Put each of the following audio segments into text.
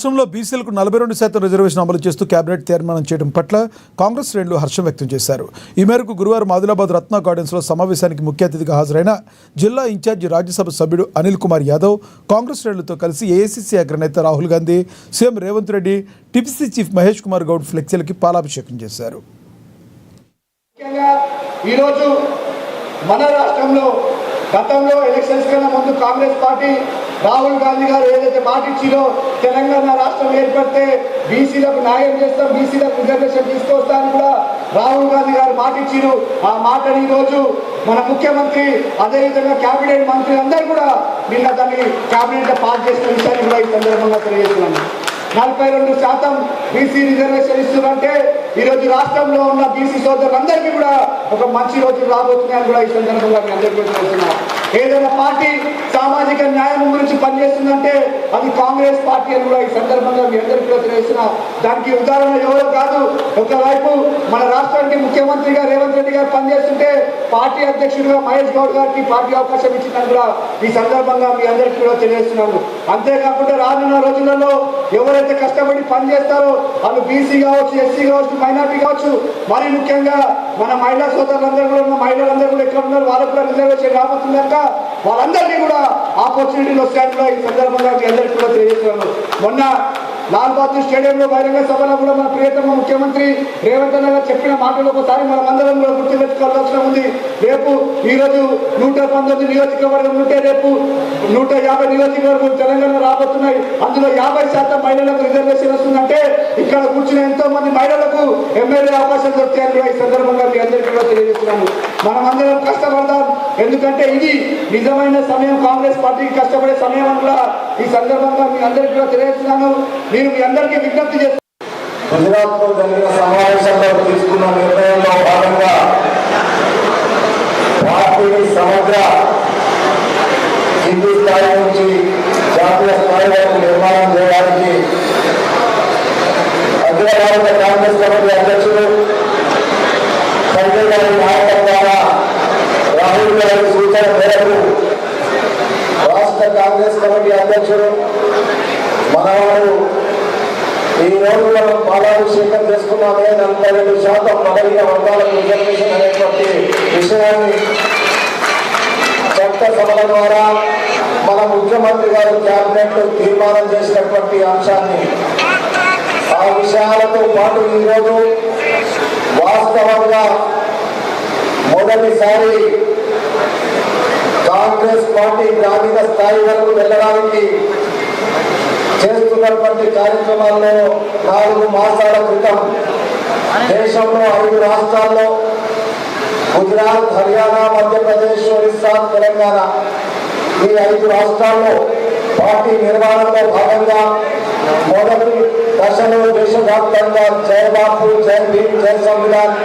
రాష్ట్రంలో బీసీలకు 42% రిజర్వేషన్ అమలు చేస్తూ కేబినెట్ తీర్మానం చేయడం పట్ల కాంగ్రెస్ శ్రేణులు హర్షం వ్యక్తం చేశారు. ఈ మేరకు గురువారం ఆదిలాబాద్ రత్న గార్డెన్స్లో సమావేశానికి ముఖ్య అతిథిగా హాజరైన జిల్లా ఇన్ఛార్జి రాజ్యసభ సభ్యుడు అనిల్ కుమార్ యాదవ్ కాంగ్రెస్ శ్రేణులతో కలిసి ఏఐసీసీ అగ్రనేత Rahul Gandhi, CM Revanth Reddy, TPC chief Mahesh Kumar Goud ఫ్లెక్సీలకి పాలాభిషేకం చేశారు. మన రాష్ట్రంలో గతంలో ఎలక్షన్స్ కన్నా ముందు కాంగ్రెస్ పార్టీ రాహుల్ గాంధీ గారు ఏదైతే మాట ఇచ్చిరో తెలంగాణ రాష్ట్రం ఏర్పడితే బీసీలకు న్యాయం చేస్తాం, బీసీలకు రిజర్వేషన్ తీసుకొస్తామని కూడా రాహుల్ గాంధీ గారు మాట ఇచ్చిరు. ఆ మాటని ఈరోజు మన ముఖ్యమంత్రి అదేవిధంగా క్యాబినెట్ మంత్రి అందరూ కూడా నిన్న దాన్ని క్యాబినెట్ లో పాస్ చేసిన విషయాన్ని కూడా ఈ సందర్భంగా తెలియజేస్తున్నాను. 42% బీసీ రిజర్వేషన్ ఇస్తున్నారంటే ఈరోజు రాష్ట్రంలో ఉన్న బీసీ సోదరులందరికీ కూడా ఒక మంచి రోజులు రాబోతున్నాయని కూడా ఈ సందర్భంగా మీ అందరికీ తెలుస్తున్నారు. ఏదైనా పార్టీ సామాజిక న్యాయం గురించి పనిచేస్తుందంటే అది కాంగ్రెస్ పార్టీ అని కూడా ఈ సందర్భంగా మీ అందరికీ తెలియజేస్తున్నా. దానికి ఉదాహరణ ఎవరో కాదు, ఒకవైపు మన రాష్ట్రానికి ముఖ్యమంత్రిగా రేవంత్ రెడ్డి గారు పనిచేస్తుంటే పార్టీ అధ్యక్షుడిగా మహేష్ గౌడ్ గారికి పార్టీ అవకాశం ఇచ్చిందని కూడా ఈ సందర్భంగా మీ అందరికీ కూడా తెలియజేస్తున్నాను. అంతేకాకుండా రానున్న రోజులలో ఎవరైతే కష్టపడి పనిచేస్తారో వాళ్ళు బీసీ కావచ్చు, ఎస్సీ కావచ్చు, మైనార్టీ కావచ్చు, మరి ముఖ్యంగా మన మహిళా సోదరులందరూ కూడా ఉన్న మహిళలందరూ కూడా ఎక్కడ ఉన్నారు వాళ్ళకు కూడా రిజర్వేషన్ రాబోతుంది కనుక వాళ్ళందరినీ కూడా ఆపర్చునిటీలు వస్తాయని కూడా ఈ సందర్భంగా మీ అందరికీ కూడా తెలియజేస్తున్నాను. మొన్న లాల్ బహదూర్ స్టేడియంలో బహిరంగ సభలో కూడా మన ప్రియతమ ముఖ్యమంత్రి రేవంత్ రెడ్డి గారు చెప్పిన మాటలు ఒకసారి మనం అందరం కూడా గుర్తుపెట్టుకోవాల్సిన ఉంది. రేపు ఈరోజు 119 నియోజకవర్గం ఉంటే రేపు 150 నియోజకవర్గం తెలంగాణ రాబోతున్నాయి. అందులో 50% మహిళలకు రిజర్వేషన్ వస్తుందంటే ఇక్కడ కూర్చున్న ఎంతో మంది మహిళలకు ఎమ్మెల్యే అవకాశం దొరుకుతాయని కూడా ఈ సందర్భంగా మీ అందరికీ కూడా తెలియజేస్తున్నాను. మనం అందరం కష్టపడదాం, ఎందుకంటే ఇది నిజమైన సమయం, కాంగ్రెస్ పార్టీకి కష్టపడే సమయం అని కూడా ఈ సందర్భంగా మీ అందరికీ కూడా తెలియజేస్తున్నాను. నేను మీ అందరికీ విజ్ఞప్తి చేస్తున్నాను. గుజరాత్లో జరిగిన సమావేశంలో తీసుకున్న నిర్ణయంలో భాగంగా పార్టీని సమగ్ర కింది స్థాయి నుంచి జాతీయ స్థాయి వరకు నిర్మాణం చేయడానికి అఖిల భారత కాంగ్రెస్ కమిటీ అధ్యక్షుడు సంజయ్ గారి నాయకత్వాన రాహుల్ గారి సూచన మేరకు రాష్ట్ర కాంగ్రెస్ కమిటీ అధ్యక్షుడు మనవాడు ఈ రోజు మనం పాలాభిషేకం చేసుకున్నామే 42% బలహీన వర్గాలకు రిజర్వేషన్ అనేటువంటి విషయాన్ని చట్ట సభల ద్వారా మన ముఖ్యమంత్రి గారు క్యాబినెట్ తీర్మానం చేసినటువంటి అంశాన్ని, ఆ విషయాలతో పాటు ఈరోజు వాస్తవంగా మొదటిసారి కాంగ్రెస్ పార్టీ గ్రామీణ స్థాయి వరకు వెళ్ళడానికి చేస్తున్నటువంటి కార్యక్రమాల్లో 4 మాసాల క్రితం దేశంలో 5 రాష్ట్రాల్లో గుజరాత్, హర్యానా, మధ్యప్రదేశ్, ఒరిస్సా, తెలంగాణ ఈ 5 రాష్ట్రాల్లో పార్టీ నిర్మాణంలో భాగంగా మొదటి దశలో దేశవ్యాప్తంగా జై బాపు, జై భీమ్, జై సంవిధాన్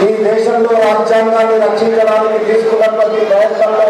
ఈ దేశంలో రాజ్యాంగాన్ని రక్షించడానికి తీసుకున్నటువంటి ప్రయత్నంలో